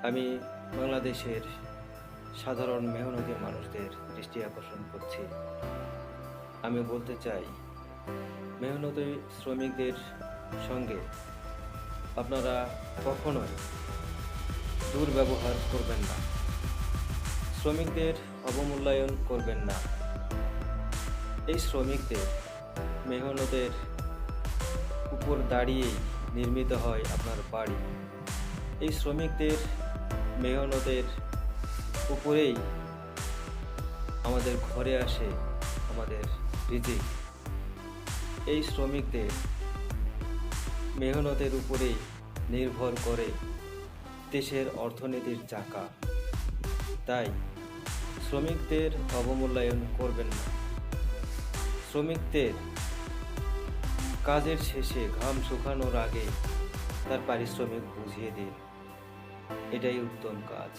আমি বাংলাদেশের সাধারণ মেহনতি মানুষদের দৃষ্টি আকর্ষণ করছি। আমি বলতে চাই, মেহনতি শ্রমিকদের সঙ্গে আপনারা কখনোই দুর্ব্যবহার করবেন না, শ্রমিকদের অবমূল্যায়ন করবেন না। এই শ্রমিকদের মেহনতের উপর দাঁড়িয়েই নির্মিত হয় আপনার বাড়ি। এই শ্রমিকদের মেহনতের উপরেই আমাদের ঘরে আসে আমাদের রিজিক। এই শ্রমিকদের মেহনতের উপরেই নির্ভর করে দেশের অর্থনীতির চাকা। তাই শ্রমিকদের অবমূল্যায়ন করবেন না। শ্রমিকদের কাজের শেষে ঘাম শুকানোর আগে তার পারিশ্রমিক বুঝিয়ে দিন, এটাই উত্তম কাজ।